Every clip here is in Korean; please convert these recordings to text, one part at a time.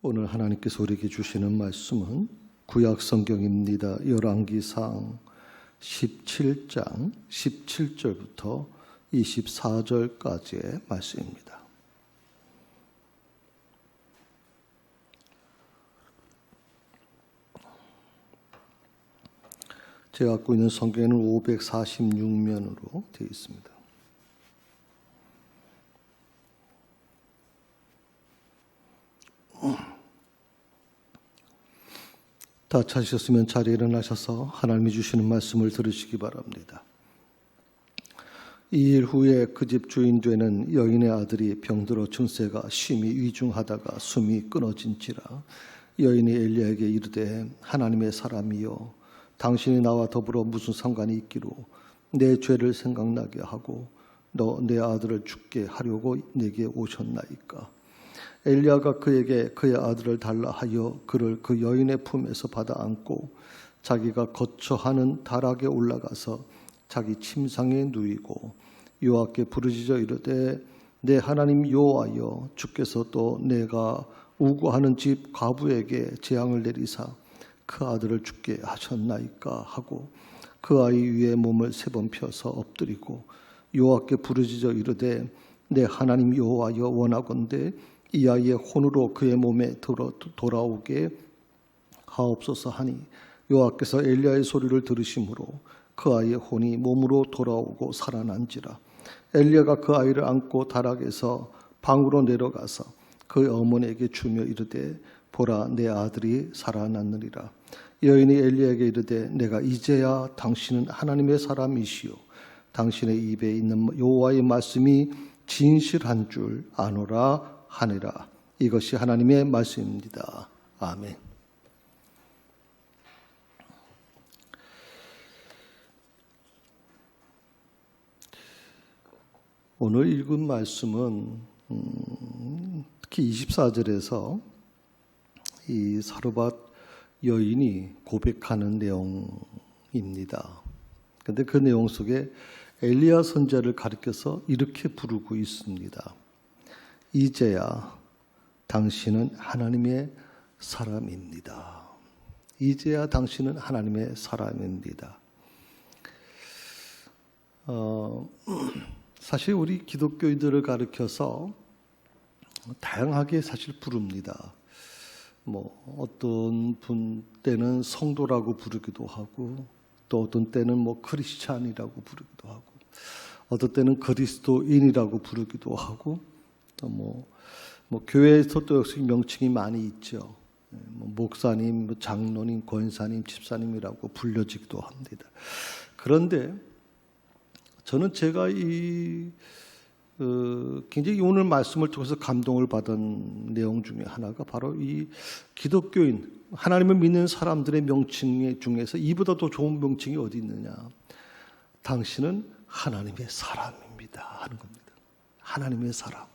오늘 하나님께서 우리에게 주시는 말씀은 구약 성경입니다. 열왕기상 17장 17절부터 24절까지의 말씀입니다. 제가 갖고 있는 성경에는 546면으로 되어 있습니다. 다 찾으셨으면 자리에 일어나셔서 하나님이 주시는 말씀을 들으시기 바랍니다. 2일 후에 그 집 주인 되는 여인의 아들이 병들어 증세가 심히 위중하다가 숨이 끊어진지라 여인이 엘리야에게 이르되 하나님의 사람이여 당신이 나와 더불어 무슨 상관이 있기로 내 죄를 생각나게 하고 너 내 아들을 죽게 하려고 내게 오셨나이까. 엘리야가 그에게 그의 아들을 달라 하여 그를 그 여인의 품에서 받아 안고 자기가 거처하는 다락에 올라가서 자기 침상에 누이고 여호와께 부르짖어 이르되 내 하나님 여호와여 주께서 또 내가 우고하는 집 과부에게 재앙을 내리사 그 아들을 죽게 하셨나이까 하고 그 아이 위에 몸을 3번 펴서 엎드리고 여호와께 부르짖어 이르되 내 하나님 여호와여 원하건대 이 아이의 혼으로 그의 몸에 돌아오게 하옵소서 하니 여호와께서 엘리야의 소리를 들으심으로 그 아이의 혼이 몸으로 돌아오고 살아난지라. 엘리야가 그 아이를 안고 다락에서 방으로 내려가서 그 어머니에게 주며 이르되 보라 내 아들이 살아났느니라. 여인이 엘리야에게 이르되 내가 이제야 당신은 하나님의 사람이시요 당신의 입에 있는 여호와의 말씀이 진실한 줄 아노라 하니라. 이것이 하나님의 말씀입니다. 아멘. 오늘 읽은 말씀은 특히 24절에서 이 사르밧 여인이 고백하는 내용입니다. 그런데 그 내용 속에 엘리야 선지자를 가리켜서 이렇게 부르고 있습니다. 이제야 당신은 하나님의 사람입니다. 이제야 당신은 하나님의 사람입니다. 사실 우리 기독교인들을 가리켜서 다양하게 사실 부릅니다. 어떤 분 때는 성도라고 부르기도 하고 또 어떤 때는 크리스찬이라고 부르기도 하고 어떤 때는 그리스도인이라고 부르기도 하고 또 교회에서 또 역시 명칭이 많이 있죠. 목사님, 장로님, 권사님, 집사님이라고 불려지기도 합니다. 그런데 저는 제가 굉장히 오늘 말씀을 통해서 감동을 받은 내용 중에 하나가 바로 이 기독교인, 하나님을 믿는 사람들의 명칭 중에서 이보다 더 좋은 명칭이 어디 있느냐. 당신은 하나님의 사람입니다 하는 겁니다. 하나님의 사람.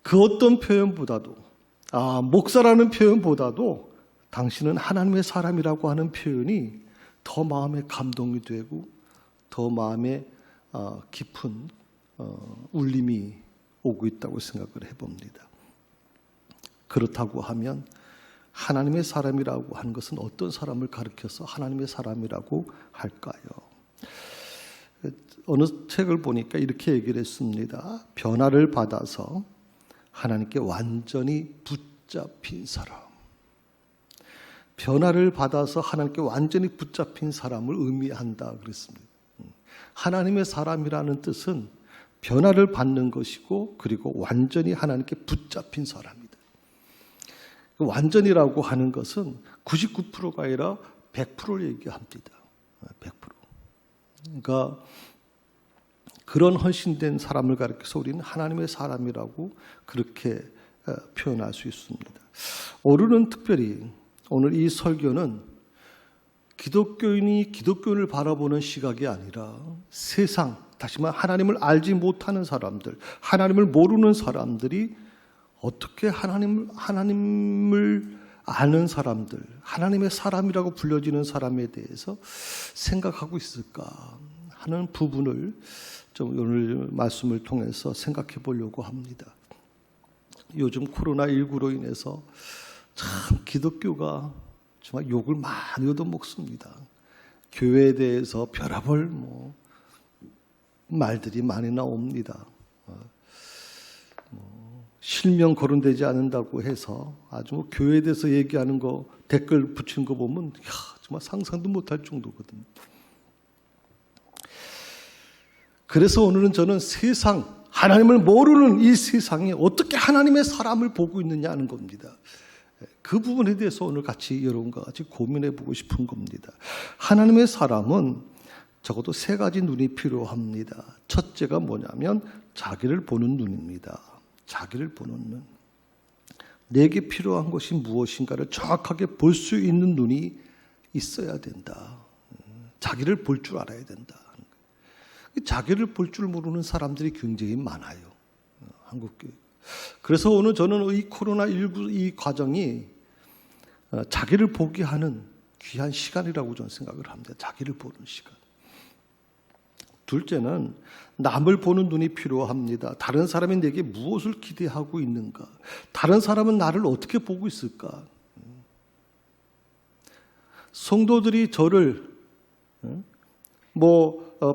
그 어떤 표현보다도 목사라는 표현보다도 당신은 하나님의 사람이라고 하는 표현이 더 마음에 감동이 되고 더 마음에 깊은 울림이 오고 있다고 생각을 해봅니다. 그렇다고 하면 하나님의 사람이라고 하는 것은 어떤 사람을 가리켜서 하나님의 사람이라고 할까요? 어느 책을 보니까 이렇게 얘기를 했습니다. 변화를 받아서 하나님께 완전히 붙잡힌 사람. 변화를 받아서 하나님께 완전히 붙잡힌 사람을 의미한다 그랬습니다. 하나님의 사람이라는 뜻은 변화를 받는 것이고 그리고 완전히 하나님께 붙잡힌 사람이다. 완전이라고 하는 것은 99%가 아니라 100%를 얘기합니다. 100%. 그러니까 그런 헌신된 사람을 가리켜서 우리는 하나님의 사람이라고 그렇게 표현할 수 있습니다. 오늘은 특별히 오늘 이 설교는 기독교인이 기독교인을 바라보는 시각이 아니라 세상, 다시 말해 하나님을 알지 못하는 사람들, 하나님을 모르는 사람들이 어떻게 하나님을 아는 사람들, 하나님의 사람이라고 불려지는 사람에 대해서 생각하고 있을까 하는 부분을 좀 오늘 말씀을 통해서 생각해 보려고 합니다. 요즘 코로나19로 인해서 참 기독교가 정말 욕을 많이 얻어먹습니다. 교회에 대해서 별의별 말들이 많이 나옵니다. 실명 거론되지 않는다고 해서 아주 교회에 대해서 얘기하는 거 댓글 붙인 거 보면 정말 상상도 못할 정도거든요. 그래서 오늘은 저는 세상, 하나님을 모르는 이 세상에 어떻게 하나님의 사람을 보고 있느냐 하는 겁니다. 그 부분에 대해서 오늘 같이 여러분과 같이 고민해 보고 싶은 겁니다. 하나님의 사람은 적어도 3가지 눈이 필요합니다. 첫째가 뭐냐면 자기를 보는 눈입니다. 자기를 보는 눈. 내게 필요한 것이 무엇인가를 정확하게 볼 수 있는 눈이 있어야 된다. 자기를 볼 줄 알아야 된다. 자기를 볼 줄 모르는 사람들이 굉장히 많아요. 한국교회. 그래서 오늘 저는 이 코로나19 이 과정이 자기를 보게 하는 귀한 시간이라고 저는 생각을 합니다. 자기를 보는 시간. 둘째는 남을 보는 눈이 필요합니다. 다른 사람이 내게 무엇을 기대하고 있는가? 다른 사람은 나를 어떻게 보고 있을까? 성도들이 저를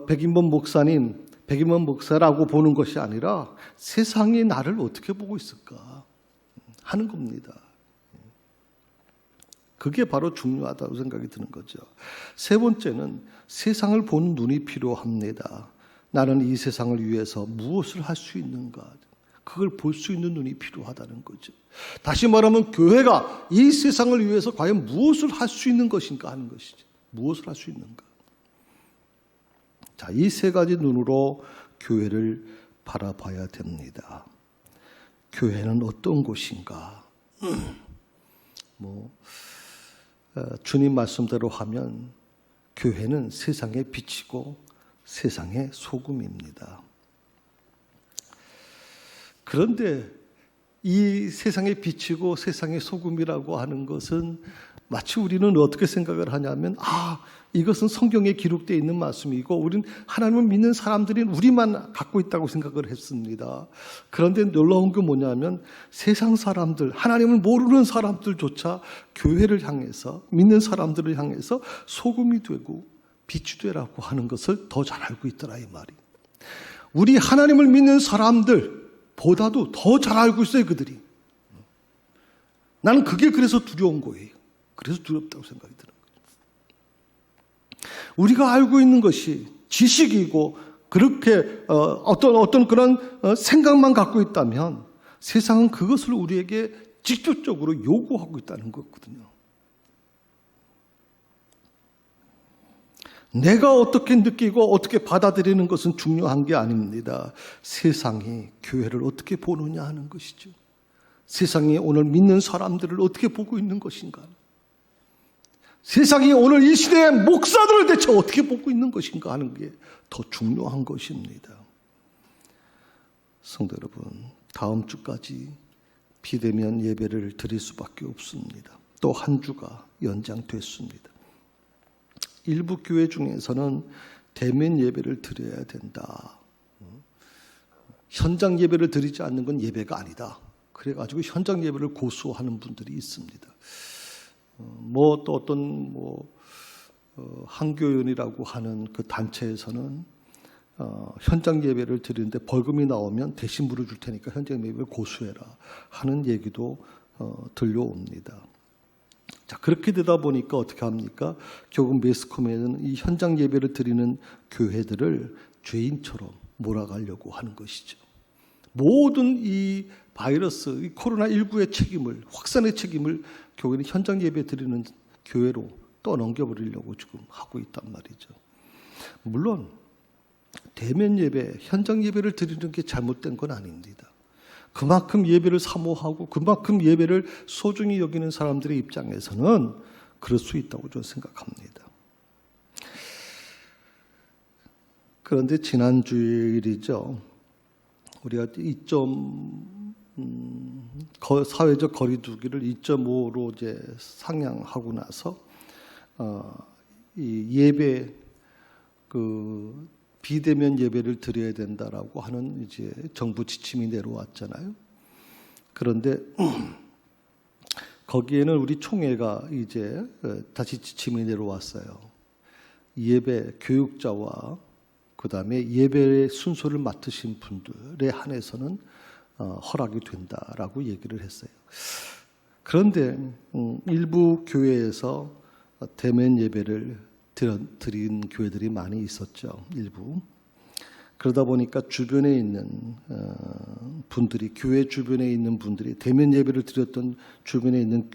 백인범 목사님, 백인범 목사라고 보는 것이 아니라 세상이 나를 어떻게 보고 있을까 하는 겁니다. 그게 바로 중요하다고 생각이 드는 거죠. 3번째는 세상을 보는 눈이 필요합니다. 나는 이 세상을 위해서 무엇을 할 수 있는가? 그걸 볼 수 있는 눈이 필요하다는 거죠. 다시 말하면 교회가 이 세상을 위해서 과연 무엇을 할 수 있는 것인가 하는 것이죠. 무엇을 할 수 있는가? 자, 이 3가지 눈으로 교회를 바라봐야 됩니다. 교회는 어떤 곳인가? 주님 말씀대로 하면 교회는 세상의 빛이고 세상의 소금입니다. 그런데 이 세상의 빛이고 세상의 소금이라고 하는 것은 마치 우리는 어떻게 생각을 하냐면 이것은 성경에 기록되어 있는 말씀이고 우리는 하나님을 믿는 사람들인 우리만 갖고 있다고 생각을 했습니다. 그런데 놀라운 게 뭐냐면 세상 사람들, 하나님을 모르는 사람들조차 교회를 향해서 믿는 사람들을 향해서 소금이 되고 빛이 되라고 하는 것을 더 잘 알고 있더라 이 말이. 우리 하나님을 믿는 사람들보다도 더 잘 알고 있어요 그들이. 나는 그게 그래서 두려운 거예요. 그래서 두렵다고 생각이 드는 거죠. 우리가 알고 있는 것이 지식이고 그렇게 어떤 그런 생각만 갖고 있다면 세상은 그것을 우리에게 직접적으로 요구하고 있다는 거거든요. 내가 어떻게 느끼고 어떻게 받아들이는 것은 중요한 게 아닙니다. 세상이 교회를 어떻게 보느냐 하는 것이죠. 세상이 오늘 믿는 사람들을 어떻게 보고 있는 것인가. 세상이 오늘 이 시대의 목사들을 대체 어떻게 보고 있는 것인가 하는 게 더 중요한 것입니다. 성도 여러분, 다음 주까지 비대면 예배를 드릴 수밖에 없습니다. 또 한 주가 연장됐습니다. 일부 교회 중에서는 대면 예배를 드려야 된다. 현장 예배를 드리지 않는 건 예배가 아니다. 그래가지고 현장 예배를 고수하는 분들이 있습니다. 또 어떤 한교연이라고 하는 그 단체에서는 현장 예배를 드리는데 벌금이 나오면 대신 물어줄 테니까 현장 예배를 고수해라 하는 얘기도 들려옵니다. 자, 그렇게 되다 보니까 어떻게 합니까? 결국 매스컴에는 이 현장 예배를 드리는 교회들을 죄인처럼 몰아가려고 하는 것이죠. 모든 이 바이러스, 이 코로나19의 책임을, 확산의 책임을 교회는 현장 예배 드리는 교회로 떠넘겨버리려고 지금 하고 있단 말이죠. 물론 대면 예배, 현장 예배를 드리는 게 잘못된 건 아닙니다. 그만큼 예배를 사모하고 그만큼 예배를 소중히 여기는 사람들의 입장에서는 그럴 수 있다고 저는 생각합니다. 그런데 지난 주일이죠. 우리가 사회적 거리두기를 2.5로 이제 상향하고 나서 이 예배 비대면 예배를 드려야 된다라고 하는 이제 정부 지침이 내려왔잖아요. 그런데 거기에는 우리 총회가 이제 다시 지침이 내려왔어요. 예배 교육자와 그다음에 예배의 순서를 맡으신 분들에 한해서는 허락이 된다라고 얘기를 했어요. 그런데 일부 교회에서 대면 예배를 드린 교회들이 많이 있었죠. 일부. 그러다 보니까 주변에 있는 분들이, 교회 주변에 있는 분들이, 대면 예배를 드렸던 주변에 있는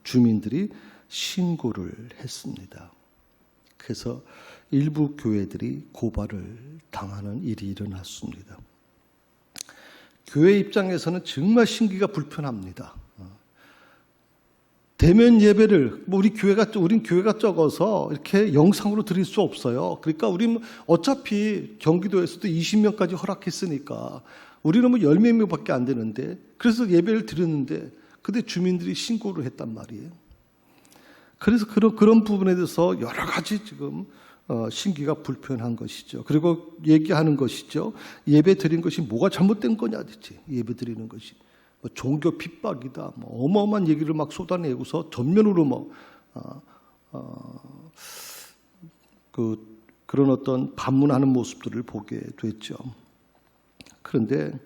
주민들이 신고를 했습니다. 그래서 일부 교회들이 고발을 당하는 일이 일어났습니다. 교회 입장에서는 정말 심기가 불편합니다. 대면 예배를 우린 교회가 적어서 이렇게 영상으로 드릴 수 없어요. 그러니까 우리 어차피 경기도에서도 20명까지 허락했으니까 우리는 10명밖에 안 되는데, 그래서 예배를 드렸는데 근데 주민들이 신고를 했단 말이에요. 그래서 그런 부분에 대해서 여러 가지 지금 심기가 불편한 것이죠. 그리고 얘기하는 것이죠. 예배 드린 것이 뭐가 잘못된 거냐 대체. 예배 드리는 것이 종교 핍박이다, 어마어마한 얘기를 막 쏟아내고서 전면으로 그런 어떤 반문하는 모습들을 보게 됐죠. 그런데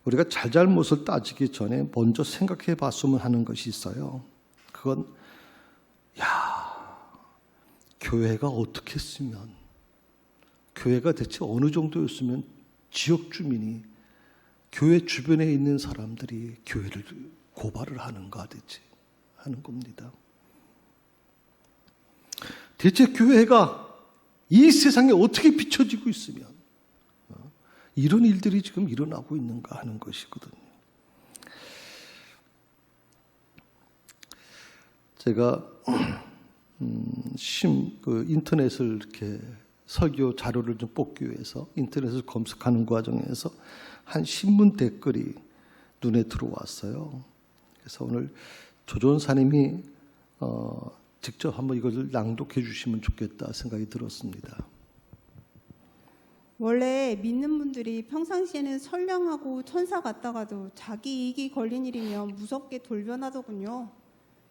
우리가 잘잘못을 따지기 전에 먼저 생각해 봤으면 하는 것이 있어요. 그건 교회가 어떻게 했으면, 교회가 대체 어느 정도였으면 지역 주민이, 교회 주변에 있는 사람들이 교회를 고발을 하는가 대체 하는 겁니다. 대체 교회가 이 세상에 어떻게 비춰지고 있으면 이런 일들이 지금 일어나고 있는가 하는 것이거든요. 제가 인터넷을 이렇게 설교 자료를 좀 뽑기 위해서 인터넷을 검색하는 과정에서 한 신문 댓글이 눈에 들어왔어요. 그래서 오늘 조전사님이 직접 한번 이것을 낭독해 주시면 좋겠다 생각이 들었습니다. 원래 믿는 분들이 평상시에는 선량하고 천사 같다가도 자기 이익이 걸린 일이면 무섭게 돌변하더군요.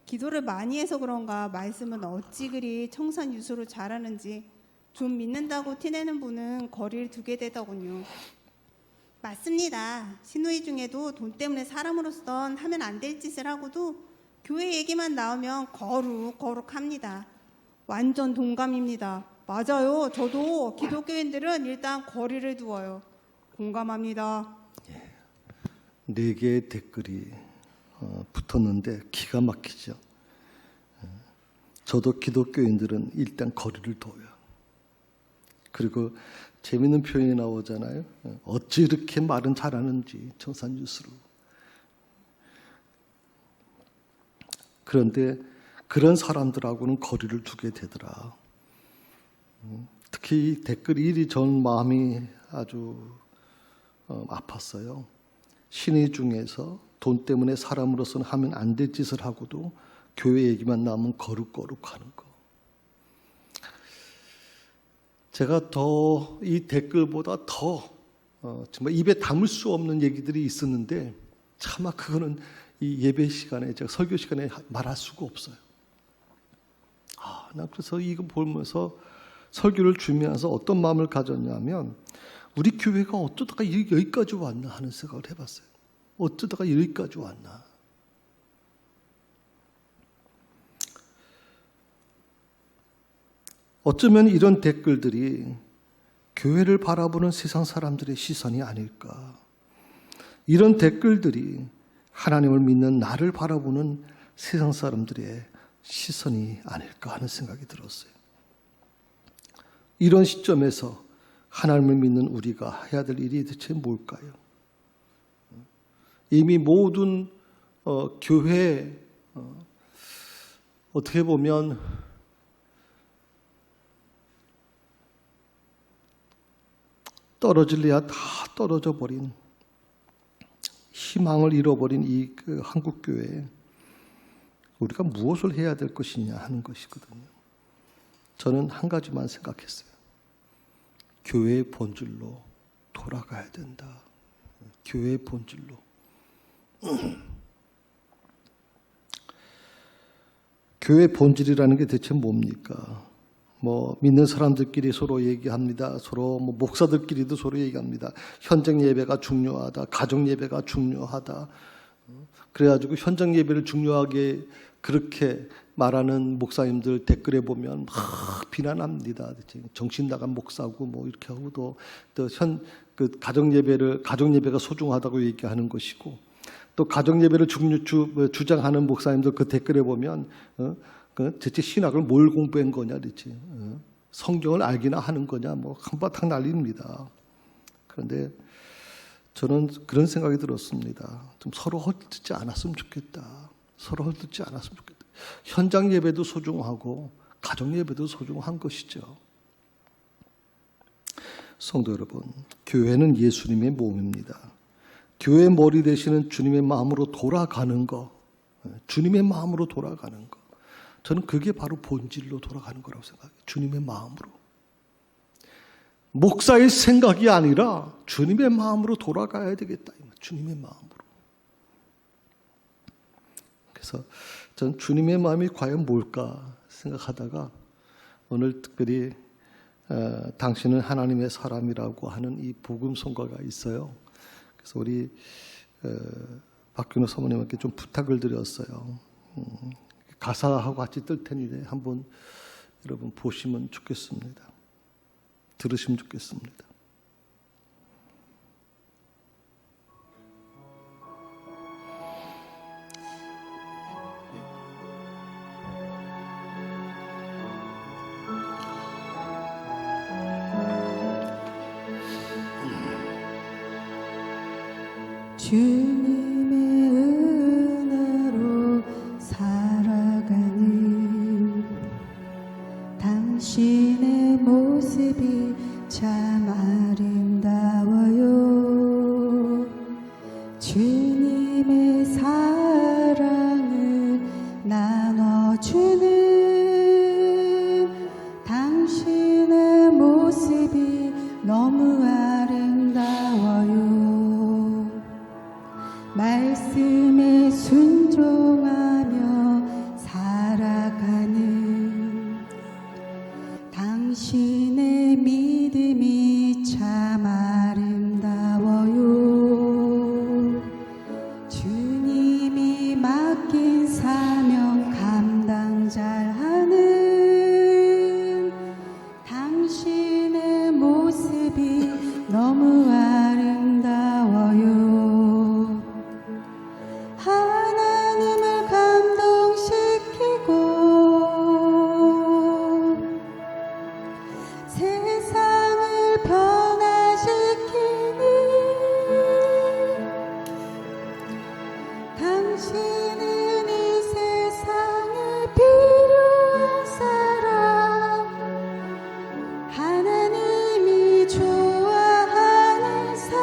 기도를 많이 해서 그런가 말씀은 어찌 그리 청산유수로 잘하는지 좀 믿는다고 티내는 분은 거리를 두게 되더군요. 맞습니다. 신우이 중에도 돈 때문에 사람으로선 하면 안 될 짓을 하고도 교회 얘기만 나오면 거룩합니다. 완전 동감입니다. 맞아요. 저도 기독교인들은 일단 거리를 두어요. 공감합니다. 4개의 댓글이 붙었는데 기가 막히죠. 저도 기독교인들은 일단 거리를 둬요. 그리고 재밌는 표현이 나오잖아요. 어찌 이렇게 말은 잘하는지 청산유수로. 그런데 그런 사람들하고는 거리를 두게 되더라. 특히 이 댓글 1이 전 마음이 아주 아팠어요. 신의 중에서 돈 때문에 사람으로서는 하면 안 될 짓을 하고도 교회 얘기만 나오면 거룩하는 거. 제가 더 이 댓글보다 더 정말 입에 담을 수 없는 얘기들이 있었는데 차마 그거는 이 예배 시간에, 제가 설교 시간에 말할 수가 없어요. 난 그래서 이거 보면서 설교를 준비하면서 어떤 마음을 가졌냐면 우리 교회가 어쩌다가 여기까지 왔나 하는 생각을 해봤어요. 어쩌다가 여기까지 왔나. 어쩌면 이런 댓글들이 교회를 바라보는 세상 사람들의 시선이 아닐까. 이런 댓글들이 하나님을 믿는 나를 바라보는 세상 사람들의 시선이 아닐까 하는 생각이 들었어요. 이런 시점에서 하나님을 믿는 우리가 해야 될 일이 대체 뭘까요? 이미 모든 교회 어떻게 보면 떨어질래야 다 떨어져 버린, 희망을 잃어버린 이 한국 교회에 우리가 무엇을 해야 될 것이냐 하는 것이거든요. 저는 한 가지만 생각했어요. 교회의 본질로 돌아가야 된다. 교회의 본질로. 교회 본질이라는 게 대체 뭡니까? 믿는 사람들끼리 서로 얘기합니다. 서로 목사들끼리도 서로 얘기합니다. 현장 예배가 중요하다. 가정 예배가 중요하다. 그래가지고 현장 예배를 중요하게 그렇게 말하는 목사님들 댓글에 보면 막 비난합니다. 정신 나간 목사고 이렇게 하고 또 가정 예배가 소중하다고 얘기하는 것이고 또 가정 예배를 주장하는 목사님들 그 댓글에 보면 대체 신학을 뭘 공부한 거냐, 대체 성경을 알기나 하는 거냐, 한바탕 난리입니다. 그런데 저는 그런 생각이 들었습니다. 좀 서로 헐뜯지 않았으면 좋겠다. 서로 헐뜯지 않았으면 좋겠다. 현장 예배도 소중하고 가정 예배도 소중한 것이죠. 성도 여러분, 교회는 예수님의 몸입니다. 교회의 머리 되시는 주님의 마음으로 돌아가는 거, 주님의 마음으로 돌아가는 거. 저는 그게 바로 본질로 돌아가는 거라고 생각해요. 주님의 마음으로. 목사의 생각이 아니라 주님의 마음으로 돌아가야 되겠다. 주님의 마음으로. 그래서 전 주님의 마음이 과연 뭘까 생각하다가 오늘 특별히 당신은 하나님의 사람이라고 하는 이 복음 선거가 있어요. 그래서 우리 박균호 사모님께 좀 부탁을 드렸어요. 가사하고 같이 뜰 테니 한번 여러분 보시면 좋겠습니다. 들으시면 좋겠습니다. 주님의 은혜로 살아가는 당신의 모습이 참 아름다워요. 주님의 사랑을 나눠주는 당신의 모습이 너무 아름다워요. 말씀에 순종하며 살아가는 당신의 믿음이 참 아름다워요. 주님이 맡긴 사명 감당 잘하는 당신의 모습이 너무 아름다워요. 하나님을 감동시키고 세상을 변화시키는 당신은 이 세상에 필요한 사람, 하나님이 좋아하는 사람,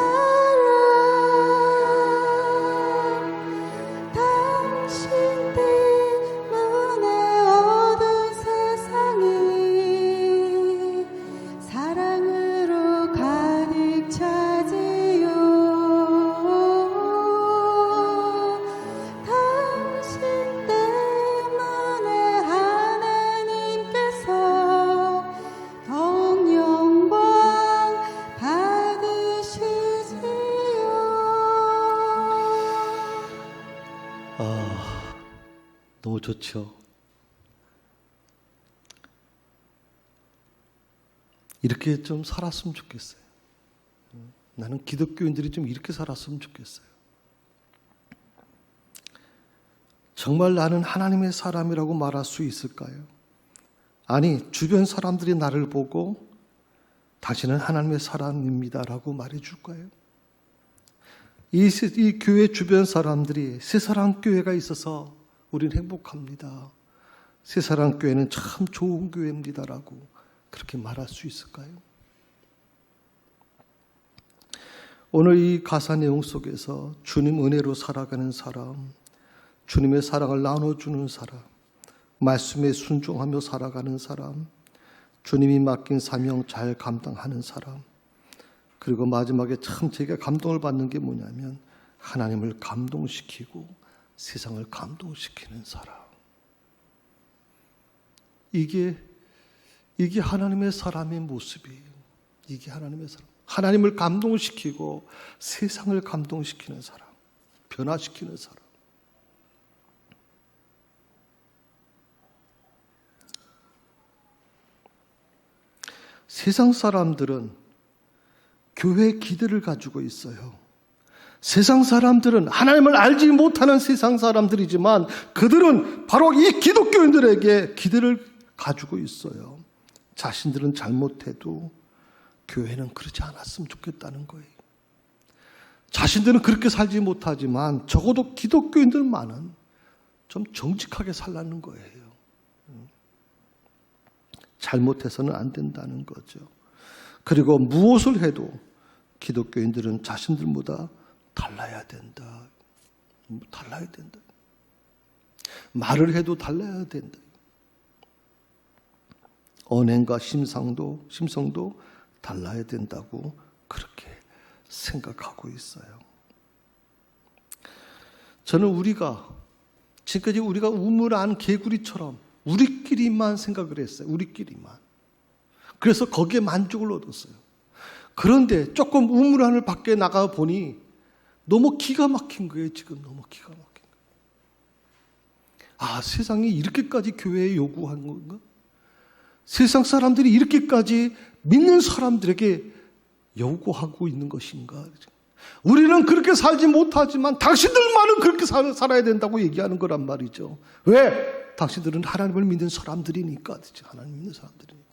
당신 때문에 어두운 세상이 사랑으로 가득 차지요. 당신 때문에 하나님께서 더욱 영광 받으시지요. 너무 좋죠. 이렇게 좀 살았으면 좋겠어요. 나는 기독교인들이 좀 이렇게 살았으면 좋겠어요. 정말 나는 하나님의 사람이라고 말할 수 있을까요? 아니, 주변 사람들이 나를 보고 당신은 하나님의 사람입니다라고 말해줄까요? 이 교회 주변 사람들이 새사랑 교회가 있어서 우리는 행복합니다. 새사랑 교회는 참 좋은 교회입니다라고 그렇게 말할 수 있을까요? 오늘 이 가사 내용 속에서 주님 은혜로 살아가는 사람, 주님의 사랑을 나눠주는 사람, 말씀에 순종하며 살아가는 사람, 주님이 맡긴 사명 잘 감당하는 사람, 그리고 마지막에 참 제가 감동을 받는 게 뭐냐면 하나님을 감동시키고 세상을 감동시키는 사람. 이게 하나님의 사람의 모습이에요. 이게 하나님의 사람. 하나님을 감동시키고 세상을 감동시키는 사람. 변화시키는 사람. 세상 사람들은 교회의 기대를 가지고 있어요. 세상 사람들은 하나님을 알지 못하는 세상 사람들이지만 그들은 바로 이 기독교인들에게 기대를 가지고 있어요. 자신들은 잘못해도 교회는 그러지 않았으면 좋겠다는 거예요. 자신들은 그렇게 살지 못하지만 적어도 기독교인들만은 좀 정직하게 살라는 거예요. 잘못해서는 안 된다는 거죠. 그리고 무엇을 해도 기독교인들은 자신들보다 달라야 된다. 달라야 된다. 말을 해도 달라야 된다. 언행과 심성도 달라야 된다고 그렇게 생각하고 있어요. 저는 지금까지 우리가 우물안 개구리처럼 우리끼리만 생각을 했어요. 우리끼리만. 그래서 거기에 만족을 얻었어요. 그런데 조금 우물안을 밖에 나가 보니 너무 기가 막힌 거예요. 지금 너무 기가 막힌 거예요. 세상이 이렇게까지 교회에 요구한 건가? 세상 사람들이 이렇게까지 믿는 사람들에게 요구하고 있는 것인가? 우리는 그렇게 살지 못하지만 당신들만은 그렇게 살아야 된다고 얘기하는 거란 말이죠. 왜? 당신들은 하나님을 믿는 사람들이니까. 하나님 믿는 사람들이니까.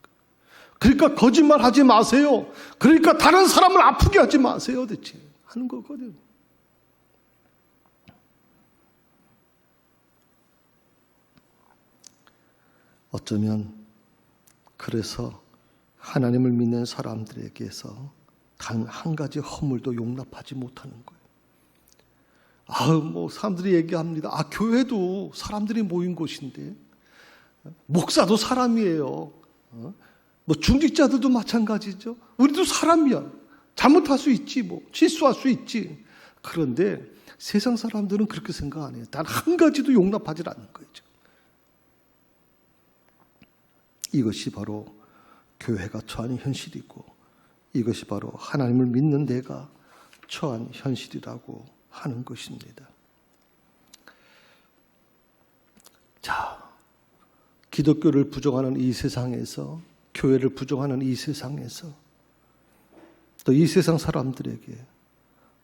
그러니까 거짓말하지 마세요. 그러니까 다른 사람을 아프게 하지 마세요. 대체 하는 거거든요. 어쩌면 그래서 하나님을 믿는 사람들에게서 단 한 가지 허물도 용납하지 못하는 거예요. 사람들이 얘기합니다. 교회도 사람들이 모인 곳인데, 목사도 사람이에요. 중직자들도 마찬가지죠. 우리도 사람이야. 잘못할 수 있지, 실수할 수 있지. 그런데 세상 사람들은 그렇게 생각 안 해요. 단 한 가지도 용납하지 않는 거죠. 이것이 바로 교회가 처한 현실이고 이것이 바로 하나님을 믿는 내가 처한 현실이라고 하는 것입니다. 자, 기독교를 부정하는 이 세상에서, 교회를 부정하는 이 세상에서 또 이 세상 사람들에게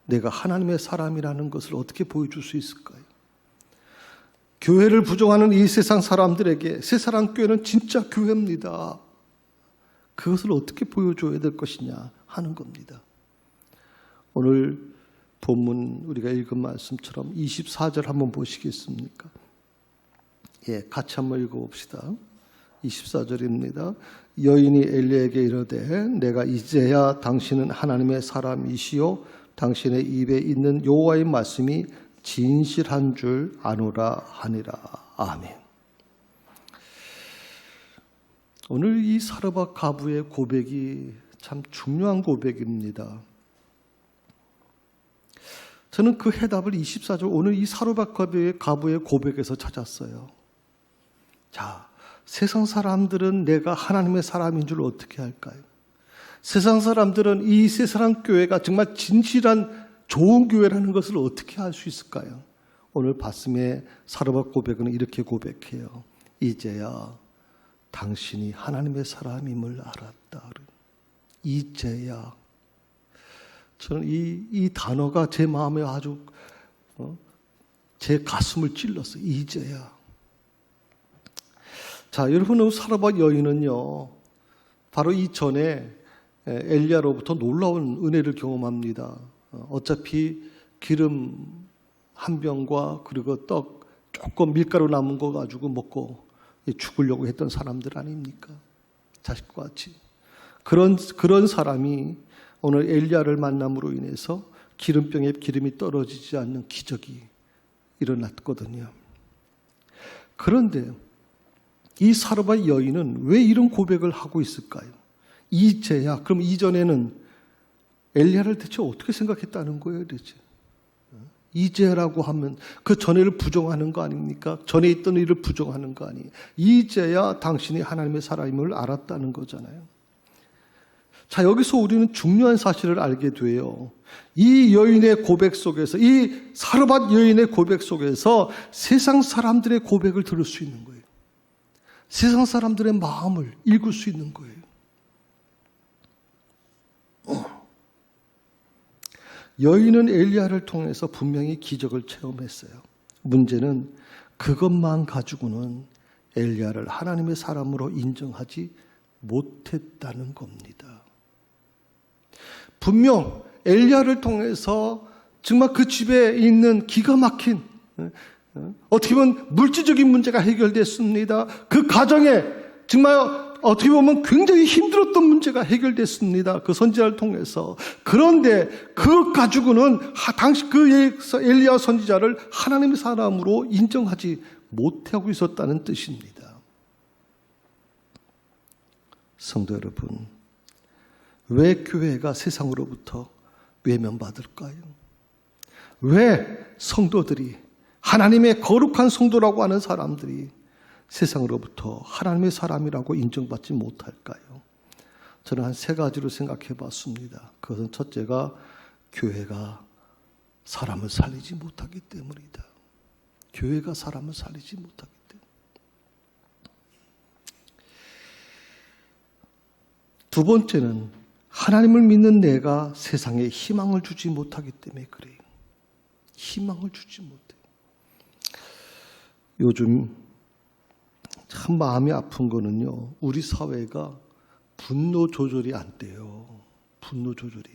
내가 하나님의 사람이라는 것을 어떻게 보여줄 수 있을까요? 교회를 부정하는 이 세상 사람들에게 새사랑교회는 진짜 교회입니다. 그것을 어떻게 보여줘야 될 것이냐 하는 겁니다. 오늘 본문 우리가 읽은 말씀처럼 24절 한번 보시겠습니까? 같이 한번 읽어봅시다. 24절입니다. 여인이 엘리야에게 이르되 내가 이제야 당신은 하나님의 사람이시요 당신의 입에 있는 여호와의 말씀이 진실한 줄 아노라 하니라. 아멘. 오늘 이 사르밧 과부의 고백이 참 중요한 고백입니다. 저는 그 해답을 24절 오늘 이 사르밧 과부의 고백에서 찾았어요. 자, 세상 사람들은 내가 하나님의 사람인 줄 어떻게 할까요? 세상 사람들은 이 새사랑교회가 정말 진실한 좋은 교회라는 것을 어떻게 알 수 있을까요? 오늘 말씀의 사르밧 고백은 이렇게 고백해요. 이제야 당신이 하나님의 사람임을 알았다. 이제야. 저는 이 단어가 제 마음에 아주 제 가슴을 찔렀어요. 이제야. 자, 여러분, 사르밧 여인은요, 바로 이전에 엘리야로부터 놀라운 은혜를 경험합니다. 어차피 기름 한 병과 그리고 떡 조금 밀가루 남은 거 가지고 먹고 죽으려고 했던 사람들 아닙니까? 자식과 같이. 그런 사람이 오늘 엘리야를 만남으로 인해서 기름병에 기름이 떨어지지 않는 기적이 일어났거든요. 그런데 이 사르밧 여인은 왜 이런 고백을 하고 있을까요? 이제야. 그럼 이전에는 엘리야를 대체 어떻게 생각했다는 거예요, 대체? 이제라고 하면 그 전에를 부정하는 거 아닙니까? 전에 있던 일을 부정하는 거 아니에요. 이제야 당신이 하나님의 사람임을 알았다는 거잖아요. 자, 여기서 우리는 중요한 사실을 알게 돼요. 이 여인의 고백 속에서, 이 사르밧 여인의 고백 속에서 세상 사람들의 고백을 들을 수 있는 거예요. 세상 사람들의 마음을 읽을 수 있는 거예요. 여인은 엘리야를 통해서 분명히 기적을 체험했어요. 문제는 그것만 가지고는 엘리야를 하나님의 사람으로 인정하지 못했다는 겁니다. 분명 엘리야를 통해서 정말 그 집에 있는 기가 막힌, 어떻게 보면 물질적인 문제가 해결됐습니다. 그 가정에 정말 어떻게 보면 굉장히 힘들었던 문제가 해결됐습니다. 그 선지자를 통해서. 그런데 그것 가지고는 당시 그 엘리야 선지자를 하나님의 사람으로 인정하지 못하고 있었다는 뜻입니다. 성도 여러분, 왜 교회가 세상으로부터 외면받을까요? 왜 성도들이, 하나님의 거룩한 성도라고 하는 사람들이 세상으로부터 하나님의 사람이라고 인정받지 못할까요? 저는 한 3가지로 생각해 봤습니다. 그것은 첫째가 교회가 사람을 살리지 못하기 때문이다. 교회가 사람을 살리지 못하기 때문에. 두 번째는 하나님을 믿는 내가 세상에 희망을 주지 못하기 때문에 그래요. 희망을 주지 못해요. 요즘 참 마음이 아픈 거는요, 우리 사회가 분노 조절이 안 돼요. 분노 조절이.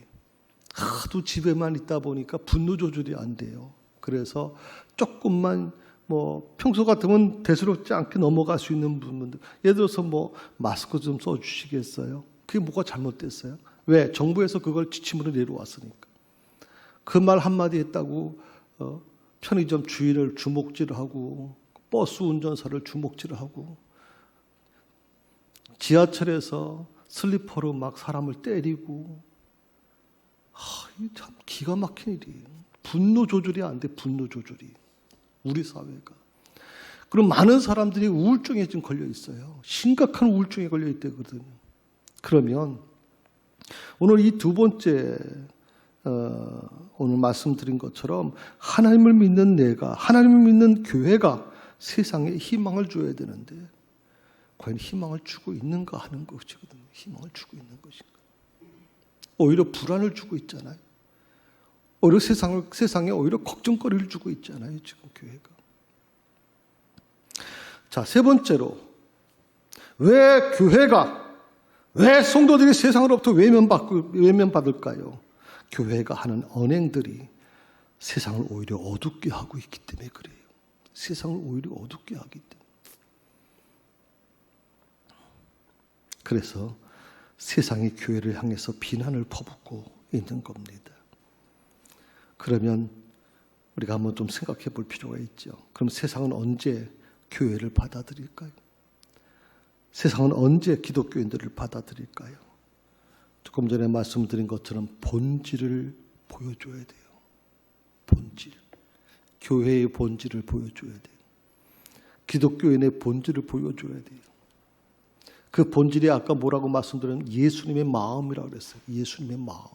하도 집에만 있다 보니까 분노 조절이 안 돼요. 그래서 조금만 평소 같으면 대수롭지 않게 넘어갈 수 있는 부분들. 예를 들어서 마스크 좀 써주시겠어요? 그게 뭐가 잘못됐어요? 왜? 정부에서 그걸 지침으로 내려왔으니까. 그 말 한마디 했다고 편의점 주인을 주먹질하고 버스 운전사를 주먹질하고 지하철에서 슬리퍼로 막 사람을 때리고, 참 기가 막힌 일이에요. 분노 조절이 안 돼. 분노 조절이. 우리 사회가. 그럼 많은 사람들이 우울증에 지금 걸려 있어요. 심각한 우울증에 걸려 있대거든요. 그러면 오늘 이 두 번째 오늘 말씀드린 것처럼 하나님을 믿는 내가, 하나님을 믿는 교회가 세상에 희망을 줘야 되는데 과연 희망을 주고 있는가 하는 것이거든요. 희망을 주고 있는 것인가. 오히려 불안을 주고 있잖아요. 오히려 세상에 오히려 걱정거리를 주고 있잖아요. 지금 교회가. 자, 3번째로 왜 성도들이 세상으로부터 외면받을까요? 교회가 하는 언행들이 세상을 오히려 어둡게 하고 있기 때문에 그래요. 세상을 오히려 어둡게 하기 때문에. 그래서 세상이 교회를 향해서 비난을 퍼붓고 있는 겁니다. 그러면 우리가 한번 좀 생각해 볼 필요가 있죠. 그럼 세상은 언제 교회를 받아들일까요? 세상은 언제 기독교인들을 받아들일까요? 조금 전에 말씀드린 것처럼 본질을 보여줘야 돼요. 본질. 교회의 본질을 보여줘야 돼요. 기독교인의 본질을 보여줘야 돼요. 그 본질이 아까 뭐라고 말씀드렸냐면 예수님의 마음이라고 그랬어요. 예수님의 마음.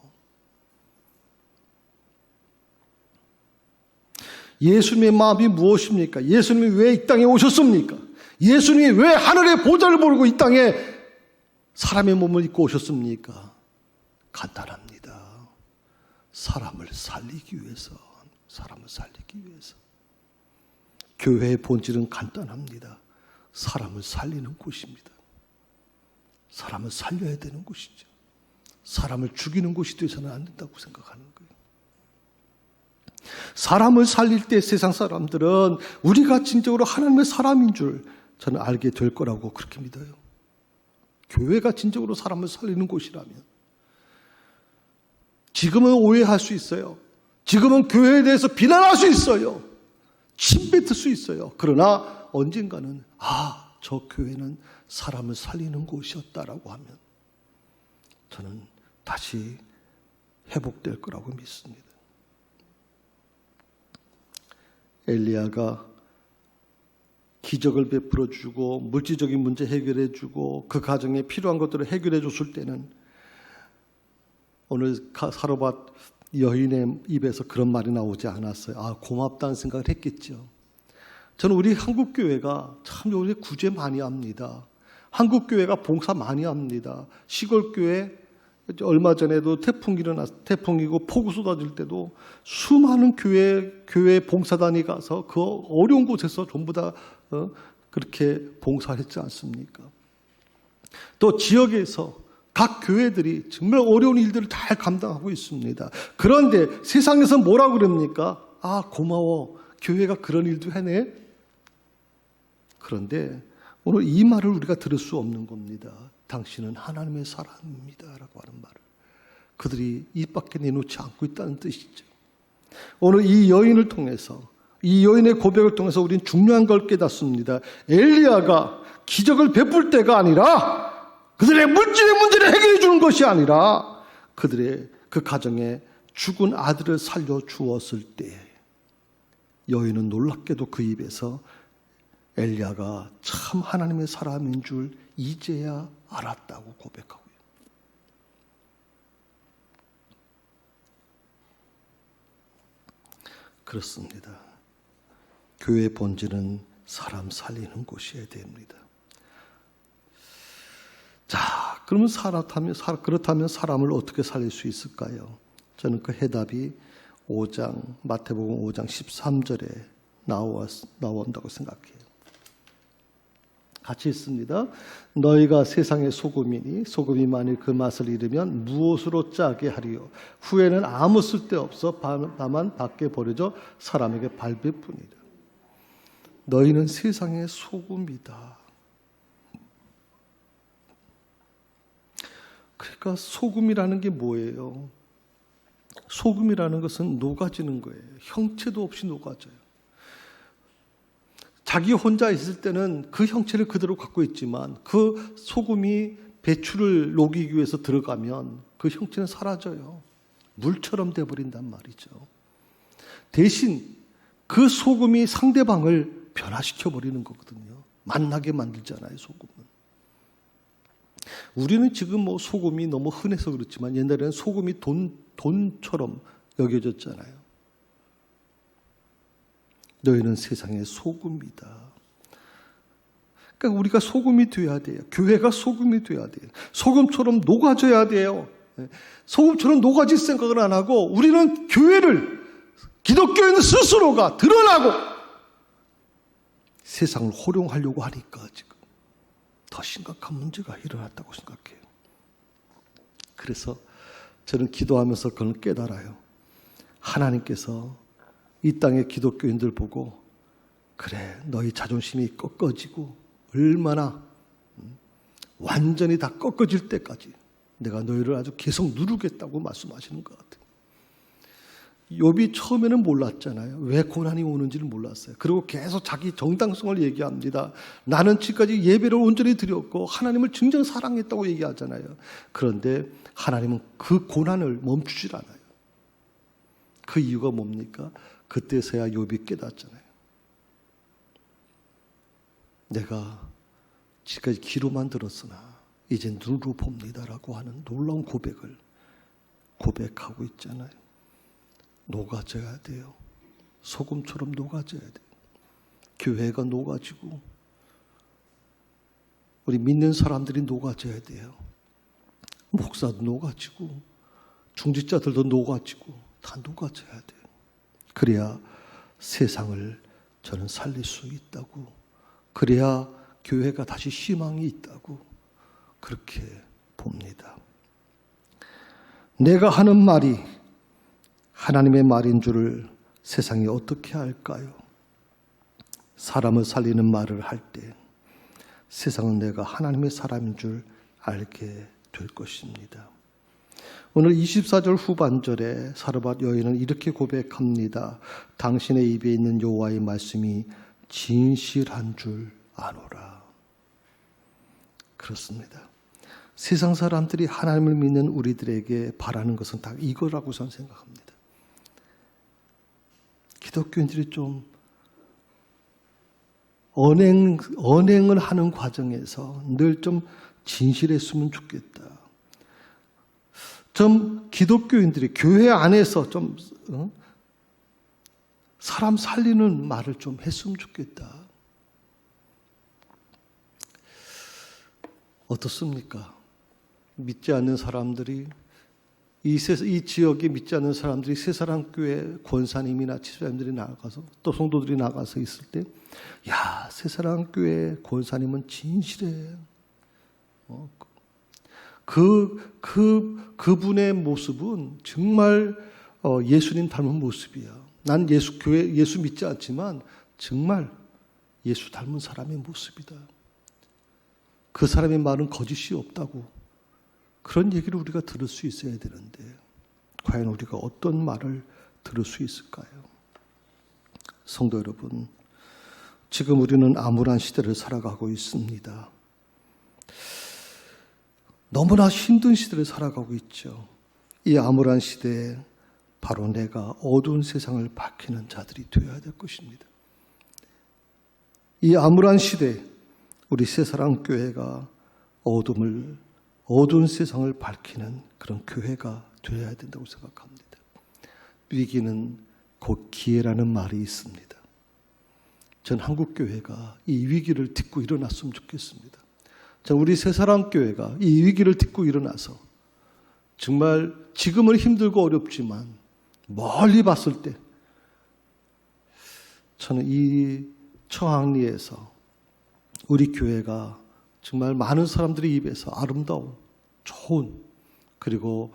예수님의 마음이 무엇입니까? 예수님이 왜 이 땅에 오셨습니까? 예수님이 왜 하늘의 보좌를 모르고 이 땅에 사람의 몸을 입고 오셨습니까? 간단합니다. 사람을 살리기 위해서. 사람을 살리기 위해서. 교회의 본질은 간단합니다. 사람을 살리는 곳입니다. 사람을 살려야 되는 곳이죠. 사람을 죽이는 곳이 되서는 안 된다고 생각하는 거예요. 사람을 살릴 때 세상 사람들은 우리가 진정으로 하나님의 사람인 줄 저는 알게 될 거라고 그렇게 믿어요. 교회가 진정으로 사람을 살리는 곳이라면. 지금은 오해할 수 있어요. 지금은 교회에 대해서 비난할 수 있어요. 침뱉을 수 있어요. 그러나 언젠가는 저 교회는 사람을 살리는 곳이었다라고 하면 저는 다시 회복될 거라고 믿습니다. 엘리야가 기적을 베풀어 주고 물질적인 문제 해결해 주고 그 가정에 필요한 것들을 해결해 줬을 때는 오늘 사로밧 여인의 입에서 그런 말이 나오지 않았어요. 아, 고맙다는 생각을 했겠죠. 저는 우리 한국교회가 참 요새 구제 많이 합니다. 한국교회가 봉사 많이 합니다. 시골교회 얼마 전에도 태풍이고 폭우 쏟아질 때도 수많은 교회 봉사단이 가서 그 어려운 곳에서 전부 다 그렇게 봉사했지 않습니까? 또 지역에서 각 교회들이 정말 어려운 일들을 잘 감당하고 있습니다. 그런데 세상에서 뭐라고 그럽니까? 아, 고마워. 교회가 그런 일도 해내. 그런데 오늘 이 말을 우리가 들을 수 없는 겁니다. 당신은 하나님의 사람입니다 라고 하는 말을 그들이 입 밖에 내놓지 않고 있다는 뜻이죠. 오늘 이 여인을 통해서, 이 여인의 고백을 통해서 우리는 중요한 걸 깨닫습니다. 엘리야가 기적을 베풀 때가 아니라 그들의 물질의 문제를 해결해 주는 것이 아니라 그들의 그 가정에 죽은 아들을 살려 주었을 때 여인은 놀랍게도 그 입에서 엘리야가 참 하나님의 사람인 줄 이제야 알았다고 고백하고요. 그렇습니다. 교회의 본질은 사람 살리는 곳이어야 됩니다. 자, 그러면 그렇다면 사람을 어떻게 살릴 수 있을까요? 저는 그 해답이 마태복음 5장 13절에 나온다고 생각해요. 같이 있습니다. 너희가 세상의 소금이니 소금이 만일 그 맛을 잃으면 무엇으로 짜게 하리요? 후에는 아무 쓸데없어 다만 밖에 버려져 사람에게 밟을 뿐이라. 너희는 세상의 소금이다. 그러니까 소금이라는 게 뭐예요? 소금이라는 것은 녹아지는 거예요. 형체도 없이 녹아져요. 자기 혼자 있을 때는 그 형체를 그대로 갖고 있지만 그 소금이 배추를 녹이기 위해서 들어가면 그 형체는 사라져요. 물처럼 돼버린단 말이죠. 대신 그 소금이 상대방을 변화시켜버리는 거거든요. 만나게 만들잖아요, 소금은. 우리는 지금 소금이 너무 흔해서 그렇지만 옛날에는 소금이 돈처럼 여겨졌잖아요. 너희는 세상의 소금이다. 그러니까 우리가 소금이 돼야 돼요. 교회가 소금이 돼야 돼요. 소금처럼 녹아져야 돼요. 소금처럼 녹아질 생각을 안 하고 우리는 기독교인은 스스로가 드러나고 세상을 호령하려고 하니까 지금 더 심각한 문제가 일어났다고 생각해요. 그래서 저는 기도하면서 그걸 깨달아요. 하나님께서 이 땅의 기독교인들 보고 그래, 너희 자존심이 꺾어지고 얼마나 완전히 다 꺾어질 때까지 내가 너희를 아주 계속 누르겠다고 말씀하시는 것 같아요. 욥이 처음에는 몰랐잖아요. 왜 고난이 오는지를 몰랐어요. 그리고 계속 자기 정당성을 얘기합니다. 나는 지금까지 예배를 온전히 드렸고 하나님을 진정 사랑했다고 얘기하잖아요. 그런데 하나님은 그 고난을 멈추질 않아요. 그 이유가 뭡니까? 그때서야 욥이 깨닫잖아요. 내가 지금까지 귀로만 들었으나 이제 눈으로 봅니다라고 하는 놀라운 고백을 고백하고 있잖아요. 녹아져야 돼요. 소금처럼 녹아져야 돼요. 교회가 녹아지고 우리 믿는 사람들이 녹아져야 돼요. 목사도 녹아지고 중직자들도 녹아지고 다 녹아져야 돼요. 그래야 세상을 저는 살릴 수 있다고, 그래야 교회가 다시 희망이 있다고 그렇게 봅니다. 내가 하는 말이 하나님의 말인 줄을 세상이 어떻게 알까요? 사람을 살리는 말을 할 때 세상은 내가 하나님의 사람인 줄 알게 될 것입니다. 오늘 24절 후반절에 사르밧 여인은 이렇게 고백합니다. 당신의 입에 있는 여호와의 말씀이 진실한 줄 아노라. 그렇습니다. 세상 사람들이 하나님을 믿는 우리들에게 바라는 것은 다 이거라고 저는 생각합니다. 기독교인들이 좀 언행을 하는 과정에서 늘 좀 진실했으면 좋겠다. 좀 기독교인들이 교회 안에서 좀 사람 살리는 말을 좀 했으면 좋겠다. 어떻습니까? 믿지 않는 사람들이 이 지역에 믿지 않는 사람들이 새사랑교회 권사님이나 지도자님들이 나가서 또 성도들이 나가서 있을 때, 야, 새사랑교회 권사님은 진실해. 그분의 모습은 정말 예수님 닮은 모습이야. 난 예수 믿지 않지만 정말 예수 닮은 사람의 모습이다. 그 사람의 말은 거짓이 없다고. 그런 얘기를 우리가 들을 수 있어야 되는데 과연 우리가 어떤 말을 들을 수 있을까요? 성도 여러분, 지금 우리는 암울한 시대를 살아가고 있습니다. 너무나 힘든 시대를 살아가고 있죠. 이 암울한 시대에 바로 내가 어두운 세상을 밝히는 자들이 되어야 될 것입니다. 이 암울한 시대에 우리 새사랑교회가 어두운 세상을 밝히는 그런 교회가 되어야 된다고 생각합니다. 위기는 곧 기회라는 말이 있습니다. 전 한국교회가 이 위기를 딛고 일어났으면 좋겠습니다. 우리 새사랑교회가 이 위기를 딛고 일어나서 정말 지금은 힘들고 어렵지만 멀리 봤을 때 저는 이 처항리에서 우리 교회가 정말 많은 사람들의 입에서 아름다운, 좋은, 그리고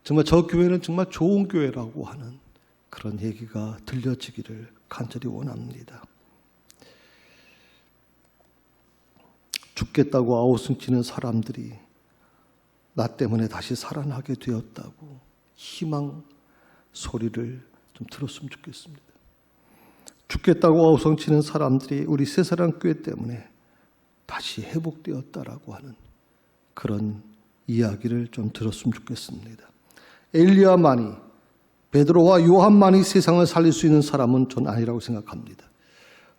정말 저 교회는 정말 좋은 교회라고 하는 그런 얘기가 들려지기를 간절히 원합니다. 죽겠다고 아우성치는 사람들이 나 때문에 다시 살아나게 되었다고 희망 소리를 좀 들었으면 좋겠습니다. 죽겠다고 아우성치는 사람들이 우리 새사랑교회 때문에 다시 회복되었다라고 하는 그런 이야기를 좀 들었으면 좋겠습니다. 엘리야만이, 베드로와 요한만이 세상을 살릴 수 있는 사람은 전 아니라고 생각합니다.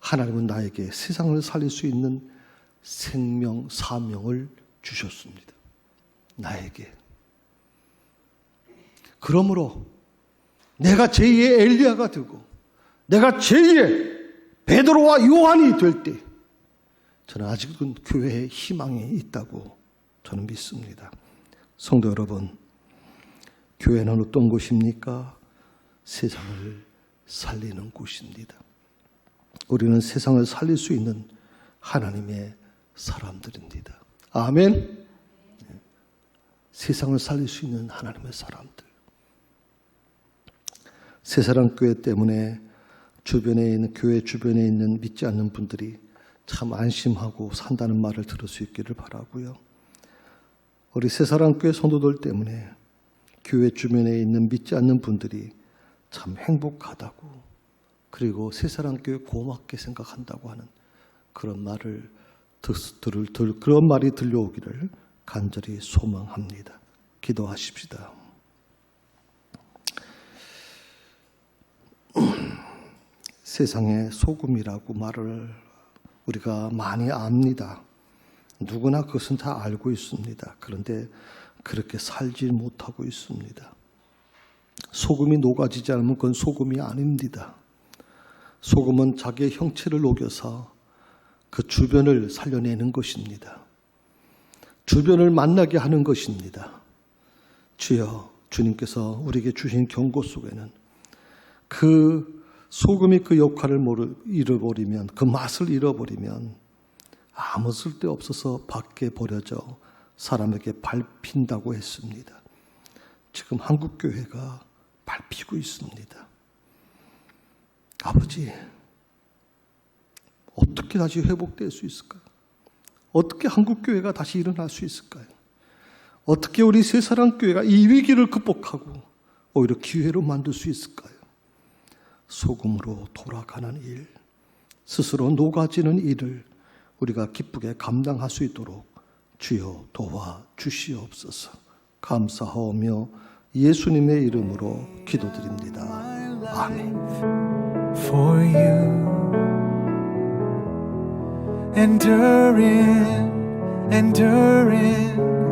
하나님은 나에게 세상을 살릴 수 있는 생명, 사명을 주셨습니다. 나에게. 그러므로 내가 제2의 엘리야가 되고 내가 제2의 베드로와 요한이 될 때 저는 아직은 교회에 희망이 있다고 저는 믿습니다. 성도 여러분, 교회는 어떤 곳입니까? 세상을 살리는 곳입니다. 우리는 세상을 살릴 수 있는 하나님의 사람들입니다. 아멘. 세상을 살릴 수 있는 하나님의 사람들. 새사랑교회 때문에 교회 주변에 있는 믿지 않는 분들이 참 안심하고 산다는 말을 들을 수 있기를 바라고요. 우리 새사랑교회 성도들 때문에 교회 주변에 있는 믿지 않는 분들이 참 행복하다고, 그리고 새사랑교회 고맙게 생각한다고 하는 그런 말을 그런 말이 들려오기를 간절히 소망합니다. 기도하십시다. 세상의 소금이라고 말을 우리가 많이 압니다. 누구나 그것은 다 알고 있습니다. 그런데 그렇게 살지 못하고 있습니다. 소금이 녹아지지 않으면 그건 소금이 아닙니다. 소금은 자기의 형체를 녹여서 그 주변을 살려내는 것입니다. 주변을 만나게 하는 것입니다. 주여, 주님께서 우리에게 주신 경고 속에는 그 소금이 그 역할을 잃어버리면, 그 맛을 잃어버리면 아무 쓸데 없어서 밖에 버려져 사람에게 밟힌다고 했습니다. 지금 한국교회가 밟히고 있습니다. 아버지, 어떻게 다시 회복될 수 있을까요? 어떻게 한국교회가 다시 일어날 수 있을까요? 어떻게 우리 새사랑교회가 이 위기를 극복하고 오히려 기회로 만들 수 있을까요? 소금으로 돌아가는 일, 스스로 녹아지는 일을 우리가 기쁘게 감당할 수 있도록 주여 도와주시옵소서. 감사하오며 예수님의 이름으로 기도드립니다. 아멘. For you enduring, enduring.